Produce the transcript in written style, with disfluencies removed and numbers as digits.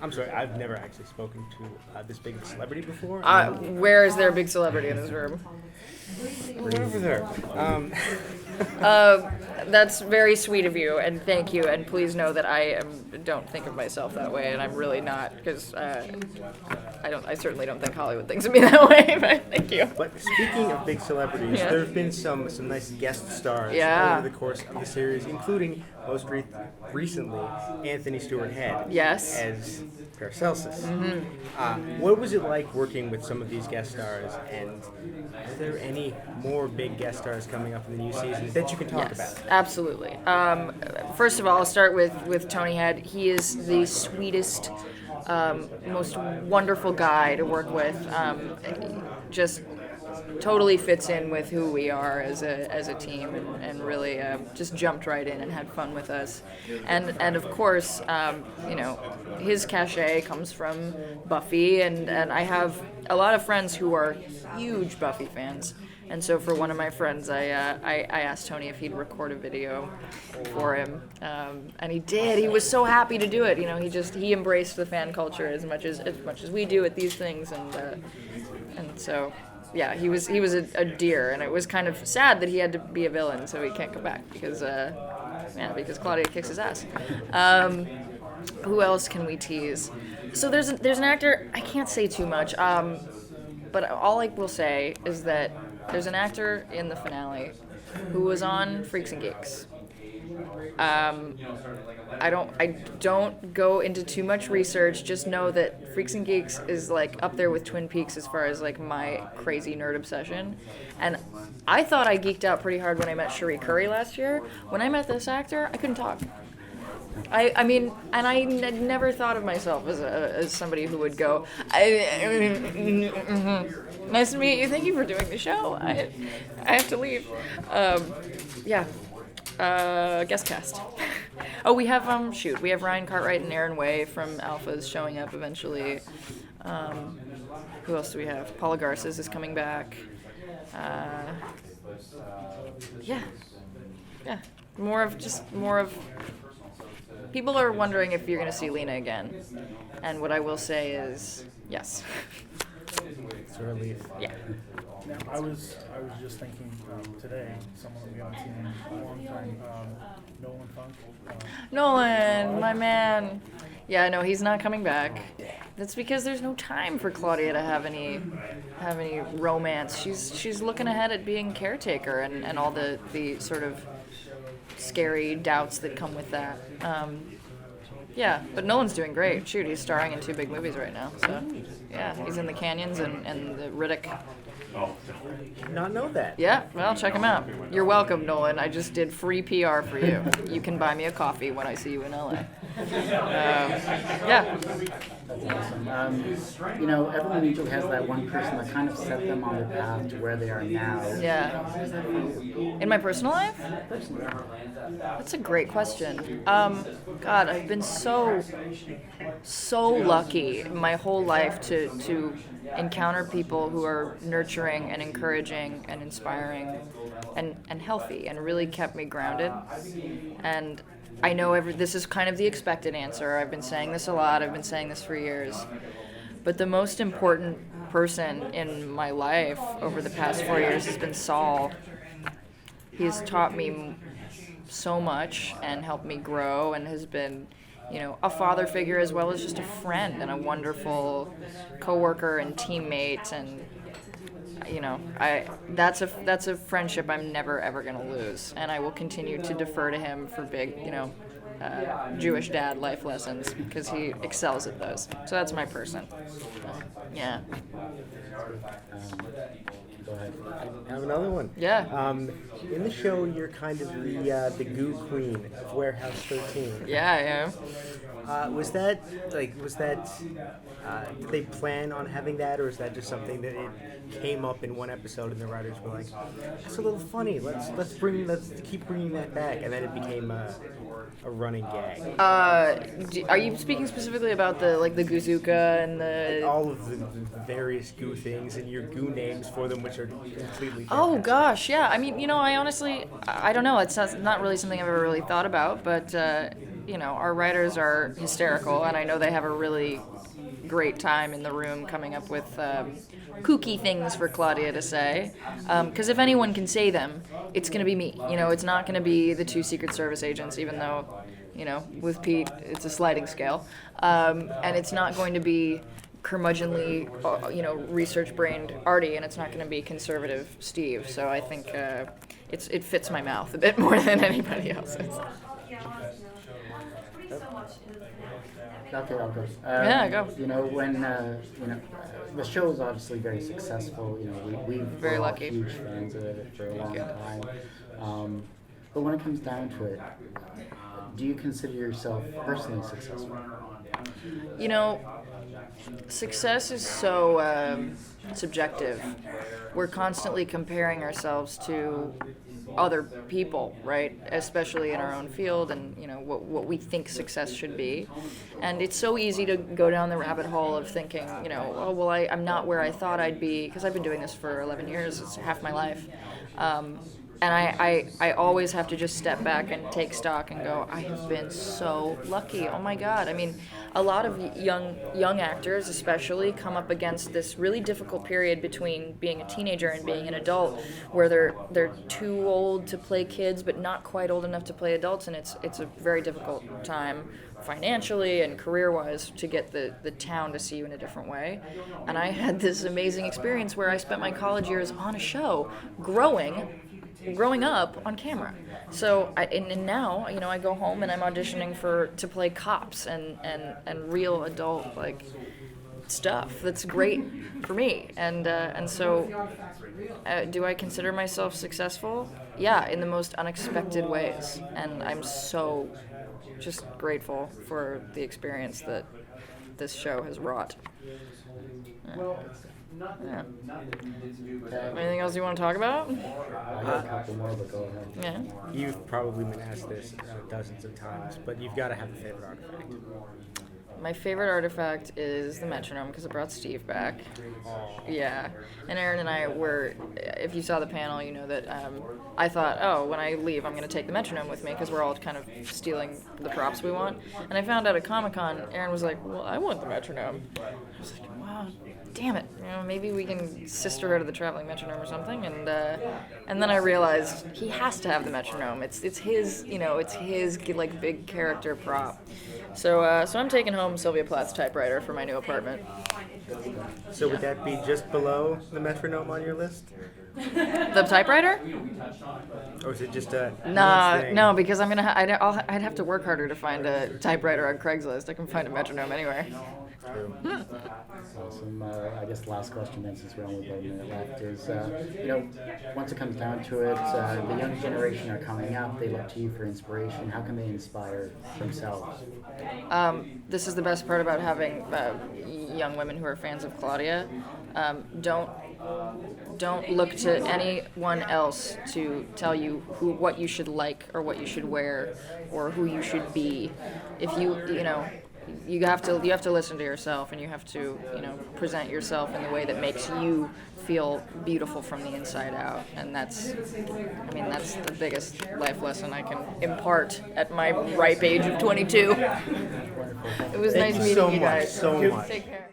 I'm sorry, I've never actually spoken to this big celebrity before. Where is there a big celebrity in this room? Over there. That's very sweet of you, and thank you. And please know that don't think of myself that way, and I'm really not, because I certainly don't think Hollywood thinks of me that way. But thank you. But speaking of big celebrities, there have been some nice guest stars over the course of the series, including most recently Anthony Stewart Head. Yes. As Paracelsus. What was it like working with some of these guest stars, and are there any more big guest stars coming up in the new season that you can talk about? Absolutely. First of all, I'll start with Tony Head. He is the sweetest, most wonderful guy to work with. Just totally fits in with who we are as a team, and really just jumped right in and had fun with us. And of course, his cachet comes from Buffy, and I have a lot of friends who are huge Buffy fans. And so for one of my friends, I asked Tony if he'd record a video for him, and he did. He was so happy to do it. He embraced the fan culture as much as we do at these things, and so. Yeah, he was a dear, and it was kind of sad that he had to be a villain, so he can't come back because Claudia kicks his ass. Who else can we tease? So there's an actor. I can't say too much, but all I will say is that there's an actor in the finale who was on Freaks and Geeks. I don't go into too much research. Just know that Freaks and Geeks is like up there with Twin Peaks as far as like my crazy nerd obsession. And I thought I geeked out pretty hard when I met Cherie Curry last year. When I met this actor, I couldn't talk. I mean, and I never thought of myself as somebody who would go, nice to meet you, thank you for doing the show, I have to leave. Guest cast. Oh, we have we have Ryan Cartwright and Aaron Way from Alphas showing up eventually. Who else do we have? Paula Garces is coming back. More of. People are wondering if you're going to see Lena again, and what I will say is yes. It's a relief. Yeah. Now, I was just thinking today, someone that we haven't seen in a long time, Nolan Funk. Nolan, my man. Yeah, no, he's not coming back. That's because there's no time for Claudia to have any romance. She's looking ahead at being caretaker and all the sort of scary doubts that come with that. But Nolan's doing great. Shoot, he's starring in 2 big movies right now. So, yeah, he's in The Canyons and the Riddick. Did not know that. Yeah, well, check him out. You're welcome, Nolan. I just did free PR for you. You can buy me a coffee when I see you in LA. That's awesome. Everyone usually has that one person that kind of set them on the path to where they are now. Yeah. In my personal life? That's a great question. God, I've been so lucky my whole life to encounter people who are nurturing and encouraging and inspiring and healthy, and really kept me grounded. And I know this is kind of the expected answer. I've been saying this a lot. I've been saying this for years. But the most important person in my life over the past 4 years has been Saul. He's taught me so much and helped me grow, and has been, a father figure as well as just a friend and a wonderful coworker and teammate. And that's a friendship I'm never ever gonna lose, and I will continue to defer to him for big, Jewish dad life lessons, because he excels at those. So that's my person. Yeah. Go ahead. I have another one. Yeah. In the show, you're kind of the goo queen of Warehouse 13. Yeah, I am. Did they plan on having that, or is that just something that it came up in one episode and the writers were like, "That's a little funny. Let's keep bringing that back," and then it became a running gag. Are you speaking specifically about the Guzooka and the all of the various goo things and your goo names for them, which are completely Oh fantastic. gosh, yeah. I mean, I honestly, I don't know. It's not really something I've ever really thought about, but our writers are hysterical, and I know they have a really great time in the room coming up with kooky things for Claudia to say. Because if anyone can say them, it's going to be me. It's not going to be the two Secret Service agents, even though, with Pete, it's a sliding scale. And it's not going to be curmudgeonly, research-brained Artie, and it's not going to be conservative Steve. So I think it fits my mouth a bit more than anybody else's. Okay, I'll go. Yeah, go. When the show is obviously very successful. We're Very all lucky. huge fans of it for a long time. But when it comes down to it, do you consider yourself personally successful? Success is so subjective. We're constantly comparing ourselves to other people, right? Especially in our own field, and what we think success should be. And it's so easy to go down the rabbit hole of thinking, I'm not where I thought I'd be, because I've been doing this for 11 years. It's half my life. And I always have to just step back and take stock and go, I have been so lucky. Oh my God. I mean, a lot of young actors especially come up against this really difficult period between being a teenager and being an adult, where they're too old to play kids but not quite old enough to play adults, and it's a very difficult time financially and career-wise to get the town to see you in a different way. And I had this amazing experience where I spent my college years on a show growing up on camera. So and now I go home and I'm auditioning to play cops and real adult stuff that's great for me. And so do I consider myself successful? Yeah, in the most unexpected ways, and I'm so just grateful for the experience that this show has wrought. Yeah. Anything else you want to talk about? I got a couple more, but go ahead. Yeah. You've probably been asked this dozens of times, but you've got to have a favorite artifact. My favorite artifact is the metronome, because it brought Steve back. Yeah. And Aaron and I were, if you saw the panel, you know that I thought, when I leave, I'm going to take the metronome with me, because we're all kind of stealing the props we want. And I found out at Comic-Con, Aaron was like, well, I want the metronome. I was like, wow, damn it. Maybe we can sister her to the traveling metronome or something. And then I realized he has to have the metronome. It's his, it's his big character prop. So I'm taking home Sylvia Plath's typewriter for my new apartment. So would that be just below the metronome on your list? The typewriter? Or is it just a No, because I'd have to work harder to find a typewriter on Craigslist. I can find a metronome anywhere. Awesome. I guess the last question then, since we only have a minute left, is once it comes down to it, the young generation are coming up. They look to you for inspiration. How can they inspire themselves? This is the best part about having young women who are fans of Claudia. Don't look to anyone else to tell you what you should like or what you should wear or who you should be. If you have to listen to yourself, and you have to present yourself in the way that makes you feel beautiful from the inside out. And that's the biggest life lesson I can impart at my ripe age of 22. It was nice meeting you guys. So much. Take care.